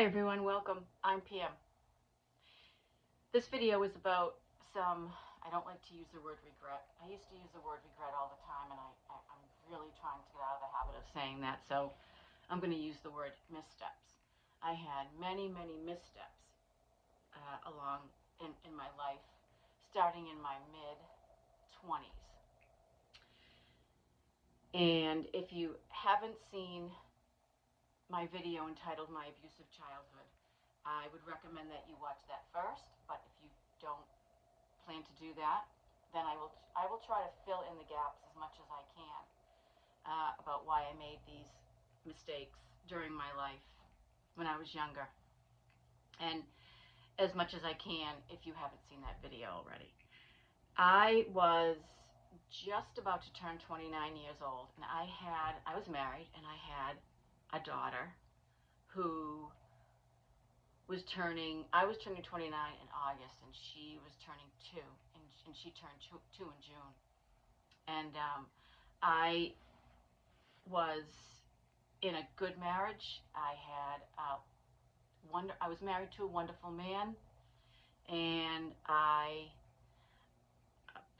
Hi everyone, welcome. I'm PM. This video is about I don't like to use the word regret. I used to use the word regret all the time, and I'm really trying to get out of the habit of saying that, so I'm going to use the word missteps. I had many missteps along in my life, starting in my mid-20s. And if you haven't seen my video entitled My Abusive Childhood, I would recommend that you watch that first, but if you don't plan to do that, then I will try to fill in the gaps as much as I can about why I made these mistakes during my life when I was younger, and as much as I can if you haven't seen that video already. I was just about to turn 29 years old, and I was married, and I had a daughter who I was turning 29 in August, and she was turning 2, and she turned 2 in June. And I was in a good marriage. I was married to a wonderful man, and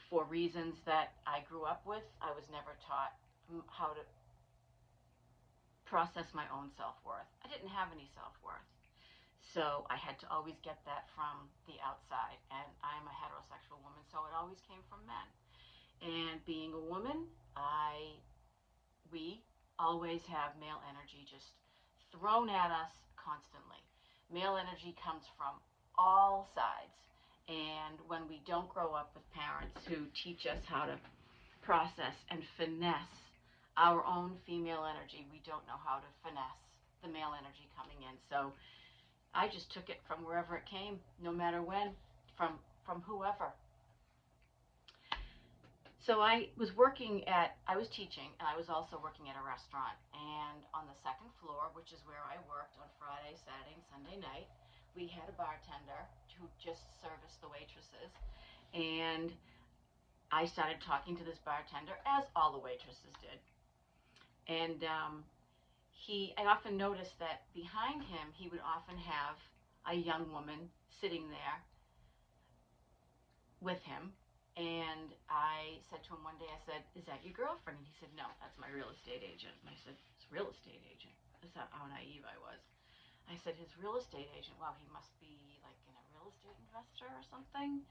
for reasons that I grew up with, I was never taught how to process my own self-worth. I didn't have any self-worth. So I had to always get that from the outside, and I'm a heterosexual woman, so it always came from men. And being a woman, we always have male energy just thrown at us constantly. Male energy comes from all sides, and when we don't grow up with parents who teach us how to process and finesse our own female energy, we don't know how to finesse the male energy coming in. So I just took it from wherever it came, no matter when, from whoever. So I was teaching, and I was also working at a restaurant. And on the second floor, which is where I worked on Friday, Saturday, and Sunday night, we had a bartender who just serviced the waitresses. And I started talking to this bartender, as all the waitresses did. And I often noticed that behind him, he would often have a young woman sitting there with him. And I said to him one day, I said, "Is that your girlfriend?" And he said, "No, that's my real estate agent." And I said, "His real estate agent?" That's how naive I was. I said, "His real estate agent? Wow, he must be like a real estate investor or something."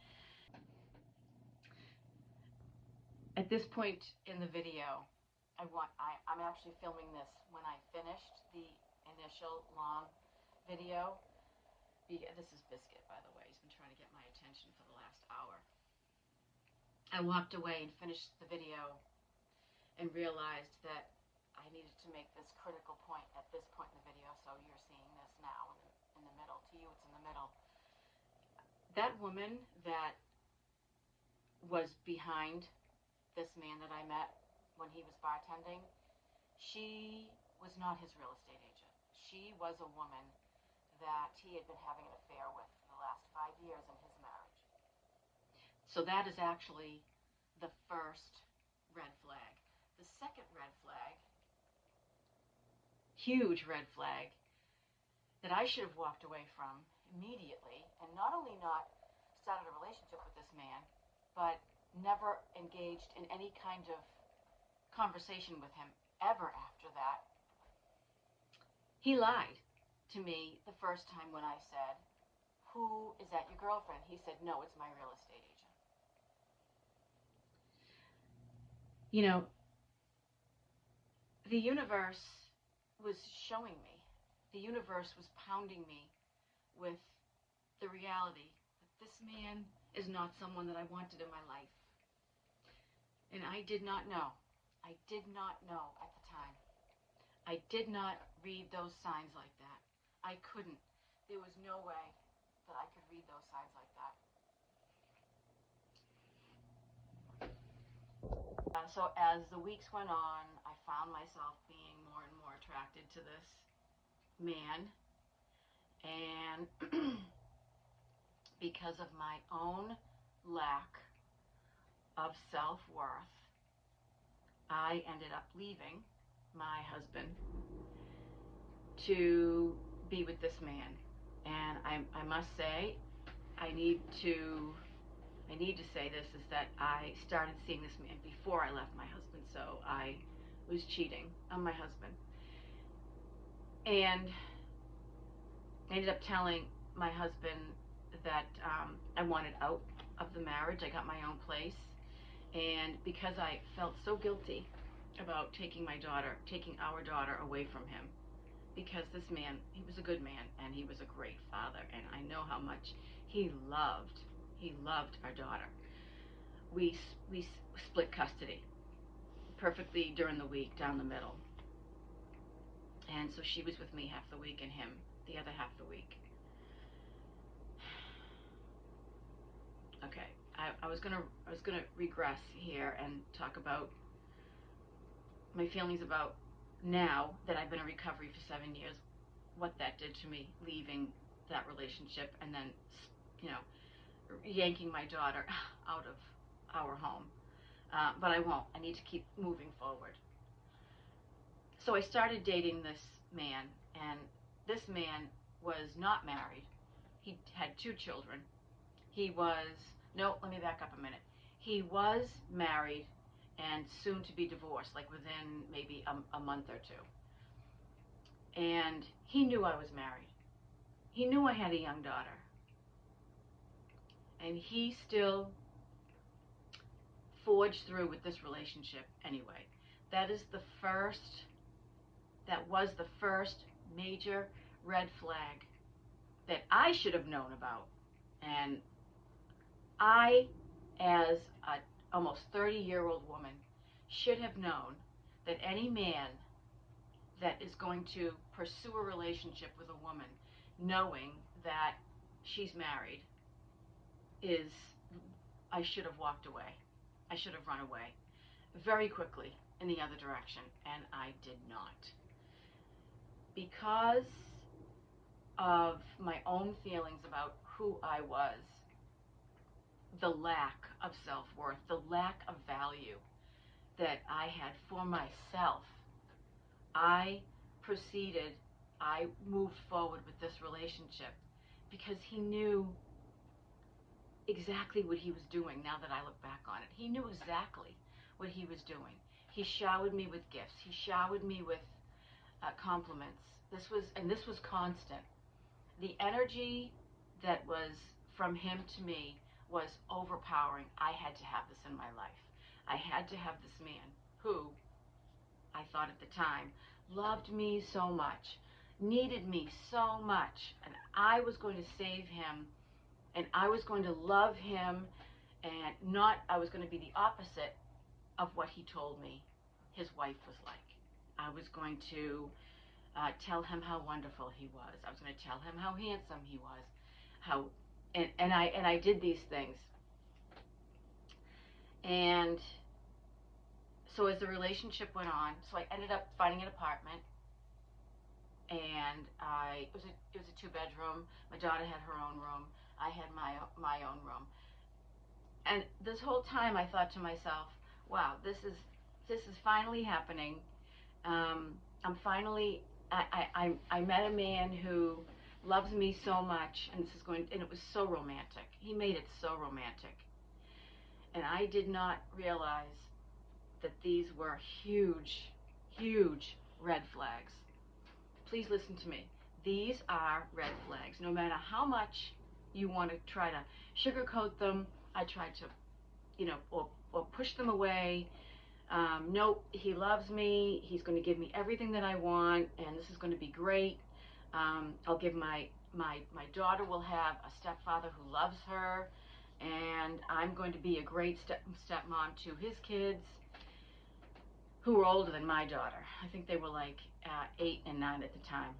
At this point in the video, I'm actually filming this when I finished the initial long video. This is Biscuit, by the way. He's been trying to get my attention for the last hour. I walked away and finished the video and realized that I needed to make this critical point at this point in the video, so you're seeing this now in the middle. To you, it's in the middle. That woman that was behind this man that I met when he was bartending, she was not his real estate agent. She was a woman that he had been having an affair with for the last 5 years in his marriage. So that is actually the first red flag. The second red flag, huge red flag, that I should have walked away from immediately, and not only not started a relationship with this man, but never engaged in any kind of conversation with him ever after that. He lied to me the first time when I said, "Who is that, your girlfriend?" He said, "No, it's my real estate agent." You know, the universe was showing me, the universe was pounding me with the reality that this man is not someone that I wanted in my life. And I did not know. I did not know at the time. I did not read those signs like that. I couldn't. There was no way that I could read those signs like that. So as the weeks went on, I found myself being more and more attracted to this man. And because of my own lack of self-worth, I ended up leaving my husband to be with this man. And I must say, I need to say this, is that I started seeing this man before I left my husband, so I was cheating on my husband. And I ended up telling my husband that I wanted out of the marriage. I got my own place. And because I felt so guilty about taking our daughter away from him, because this man, he was a good man and he was a great father, and I know how much he loved our daughter. We split custody perfectly during the week, down the middle. And so she was with me half the week and him the other half the week. Okay, I was gonna regress here and talk about my feelings about, now that I've been in recovery for 7 years, what that did to me, leaving that relationship and then, you know, yanking my daughter out of our home. But I won't. I need to keep moving forward. So I started dating this man, and this man was not married. He had 2 children. No, let me back up a minute. He was married and soon to be divorced, like within maybe a month or 2. And he knew I was married. He knew I had a young daughter. And he still forged through with this relationship anyway. That was the first major red flag that I should have known about. And I, as a almost 30-year-old woman, should have known that any man that is going to pursue a relationship with a woman knowing that she's married, I should have walked away. I should have run away very quickly in the other direction, and I did not. Because of my own feelings about who I was, the lack of self-worth, the lack of value that I had for myself, I moved forward with this relationship because he knew exactly what he was doing. Now that I look back on it, he knew exactly what he was doing. He showered me with gifts. He showered me with compliments. This was constant. The energy that was from him to me was overpowering. I had to have this in my life. I had to have this man who, I thought at the time, loved me so much, needed me so much, and I was going to save him, and I was going to love him, and I was going to be the opposite of what he told me his wife was like. I was going to tell him how wonderful he was. I was going to tell him how handsome he was. And I did these things. And so as the relationship went on, so I ended up finding an apartment, and it was a 2-bedroom. My daughter had her own room. I had my own room. And this whole time I thought to myself, wow, this is finally happening. I'm finally, I met a man who loves me so much, and it was so romantic. He made it so romantic. And I did not realize that these were huge, huge red flags. Please listen to me. These are red flags. No matter how much you want to try to sugarcoat them, I tried to, or push them away. Nope, he loves me. He's going to give me everything that I want, and this is going to be great. I'll give my daughter will have a stepfather who loves her, and I'm going to be a great stepmom to his kids, who were older than my daughter. I think they were like 8 and 9 at the time.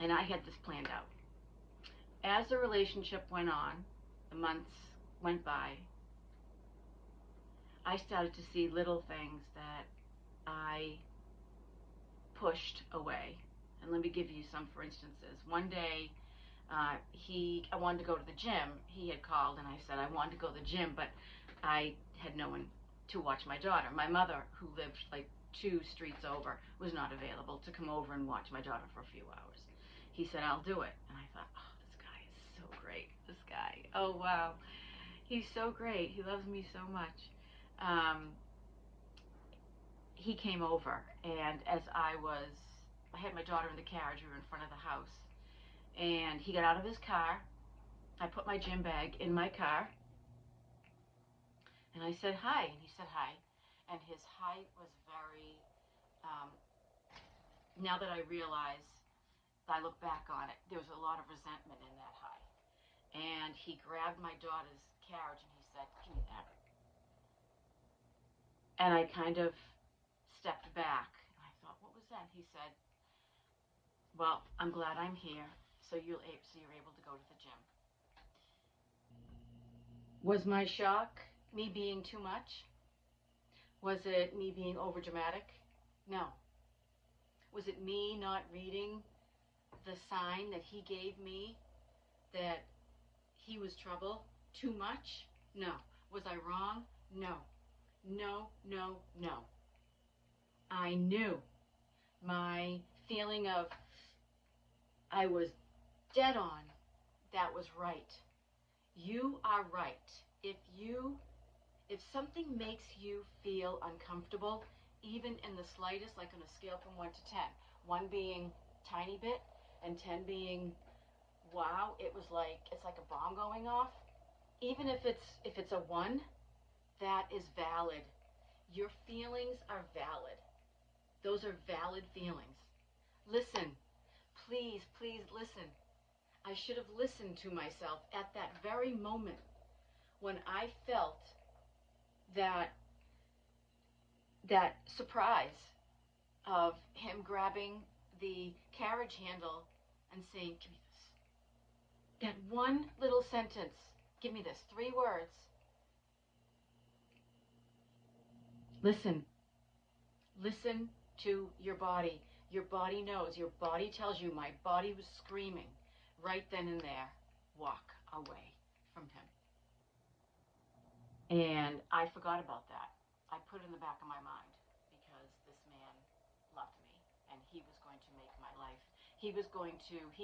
And I had this planned out. As the relationship went on, the months went by, I started to see little things that I pushed away. And let me give you some for instances. One day, I wanted to go to the gym. He had called and I said I wanted to go to the gym, but I had no one to watch my daughter. My mother, who lived like 2 streets over, was not available to come over and watch my daughter for a few hours. He said, I'll do it. And I thought, oh, this guy is so great. This guy, oh, wow. He's so great. He loves me so much. He came over, and as I had my daughter in the carriage, we were in front of the house, and he got out of his car. I put my gym bag in my car, and I said hi, and he said hi, and his hi was very, now that I realize, I look back on it, there was a lot of resentment in that hi. And he grabbed my daughter's carriage and he said, give me that. And I kind of stepped back, and I thought, what was that? He said, well, I'm glad I'm here, so you're able to go to the gym. Was my shock me being too much? Was it me being overdramatic? No. Was it me not reading the sign that he gave me that he was trouble? Too much? No. Was I wrong? No. No, no, no. I knew my feeling of I was dead on. That was right. You are right. If something makes you feel uncomfortable, even in the slightest, like on a scale from 1 to 10, 1 being tiny bit and 10 being wow, it's like a bomb going off. Even if it's a 1, that is valid. Your feelings are valid. Those are valid feelings. Listen. Please, please listen. I should have listened to myself at that very moment when I felt that surprise of him grabbing the carriage handle and saying, give me this. That one little sentence, give me this, 3 words. Listen. Listen to your body. Your body knows. Your body tells you. My body was screaming right then and there, walk away from him. And I forgot about that. I put it in the back of my mind because this man loved me and he was going to make my life. He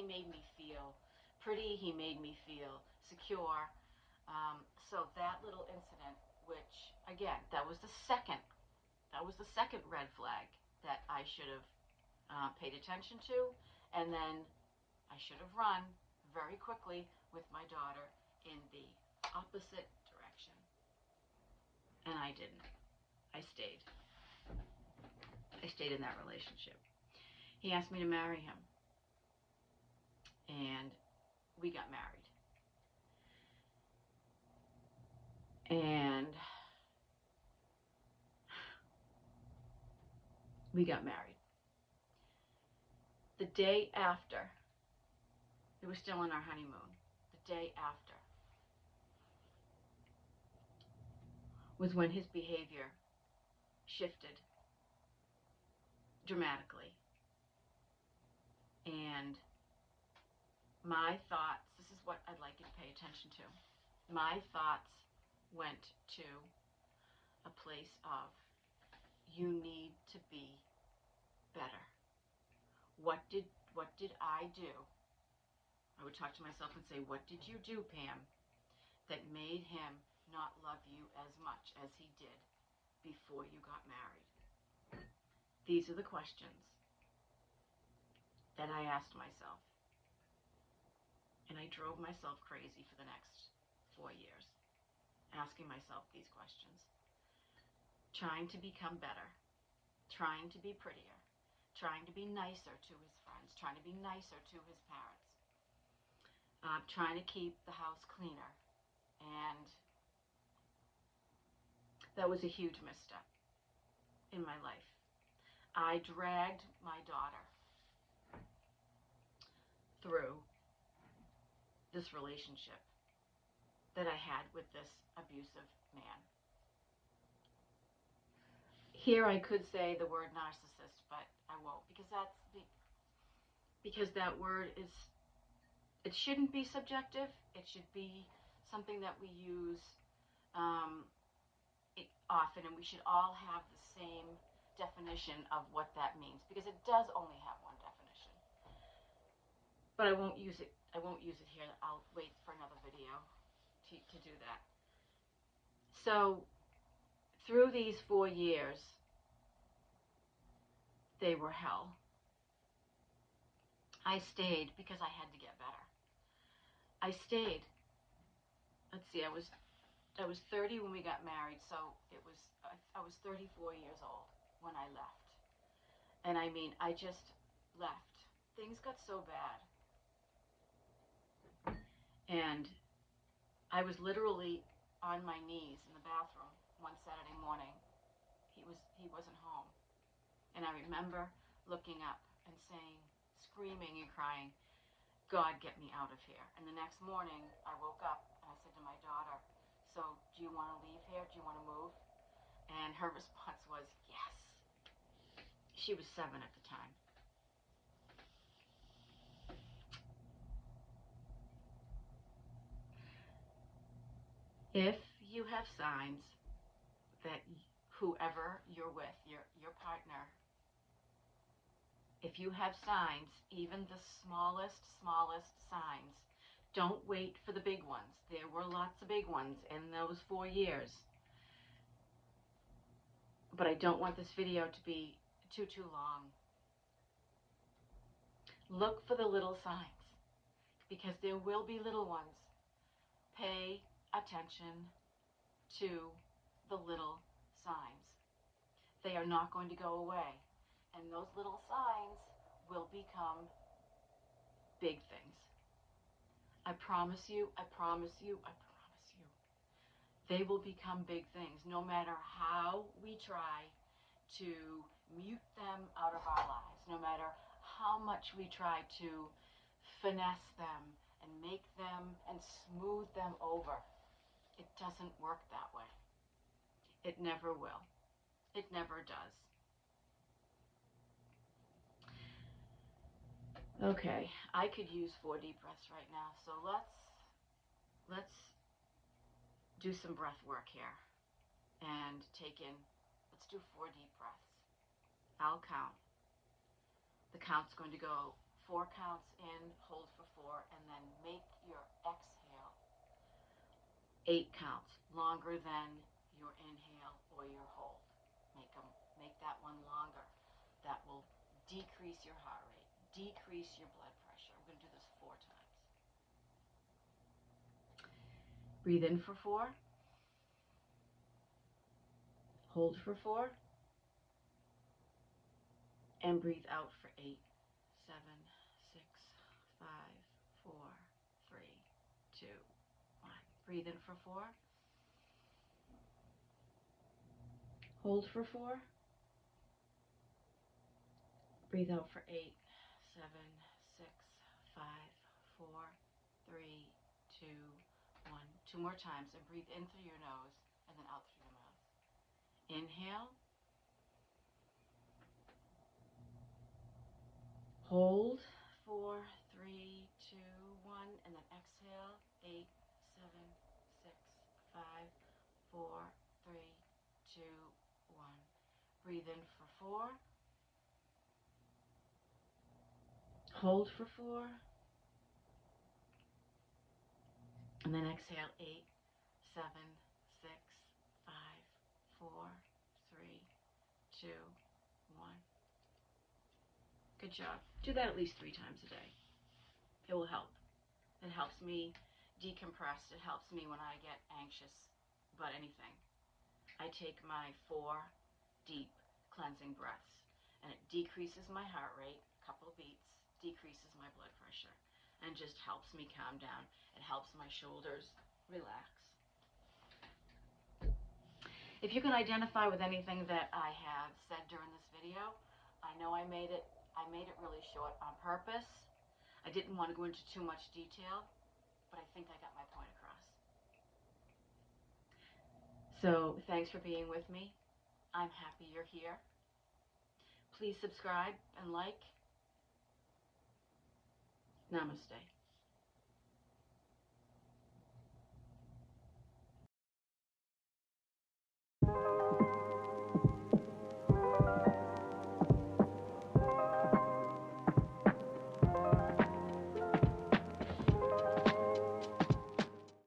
made me feel pretty. He made me feel secure. So that little incident, which again, that was the second red flag that I should have paid attention to. And then I should have run very quickly with my daughter in the opposite direction. And I didn't. I stayed. I stayed in that relationship. He asked me to marry him. And we got married. And we got married. The day after, we were still on our honeymoon. The day after was when his behavior shifted dramatically. And my thoughts, this is what I'd like you to pay attention to. My thoughts went to a place of, you need to be better. What did I do? I would talk to myself and say, what did you do, Pam, that made him not love you as much as he did before you got married? These are the questions that I asked myself. And I drove myself crazy for the next 4 years, asking myself these questions. Trying to become better, trying to be prettier, trying to be nicer to his friends, trying to be nicer to his parents, trying to keep the house cleaner. And that was a huge misstep in my life. I dragged my daughter through this relationship that I had with this abusive man. Here I could say the word narcissist, but I won't, because that word it shouldn't be subjective. It should be something that we use often, and we should all have the same definition of what that means, because it does only have one definition. But I won't use it. I won't use it here. I'll wait for another video to do that. So through these 4 years, they were hell. I stayed because I had to get better. I stayed. Let's see, I was 30 when we got married, so I was 34 years old when I left. And I mean, I just left. Things got so bad. And I was literally on my knees in the bathroom one Saturday morning. He wasn't home. And I remember looking up and saying, screaming and crying, God, get me out of here. And the next morning, I woke up and I said to my daughter, so do you want to leave here? Do you want to move? And her response was, yes. She was 7 at the time. If you have signs that whoever you're with, your partner, if you have signs, even the smallest signs, don't wait for the big ones. There were lots of big ones in those 4 years. But I don't want this video to be too long. Look for the little signs, because there will be little ones. Pay attention to the little signs. They are not going to go away. And those little signs will become big things. I promise you, I promise you, I promise you. They will become big things, no matter how we try to mute them out of our lives, no matter how much we try to finesse them and make them and smooth them over. It doesn't work that way. It never will. It never does. Okay, I could use 4 deep breaths right now, so let's do some breath work here and let's do 4 deep breaths. I'll count. The count's going to go 4 counts in, hold for 4, and then make your exhale 8 counts, longer than your inhale or your hold. Make that one longer. That will decrease your heart rate, decrease your blood pressure. I'm going to do this 4 times. Breathe in for 4. Hold for 4. And breathe out for 8, 7, 6, 5, 4, 3, 2, 1. Breathe in for 4. Hold for 4. Breathe out for 8, 7, 6, 5, 4, 3, 2, 1. 2 more times, and breathe in through your nose and then out through your mouth. Inhale. Hold. 4, 3, 2, 1, and then exhale. 8, 7, 6, 5, 4, 3, 2, 1. Breathe in for 4. Hold for 4. And then exhale. 8, 7, 6, 5, 4, 3, 2, 1. Good job. Do that at least 3 times a day. It will help. It helps me decompress. It helps me when I get anxious about anything. I take my 4 deep cleansing breaths, and it decreases my heart rate, a couple of beats, decreases my blood pressure, and just helps me calm down. It helps my shoulders relax. If you can identify with anything that I have said during this video, I know I made it really short on purpose. I didn't want to go into too much detail, but I think I got my point across. So thanks for being with me. I'm happy you're here. Please subscribe and like. Namaste.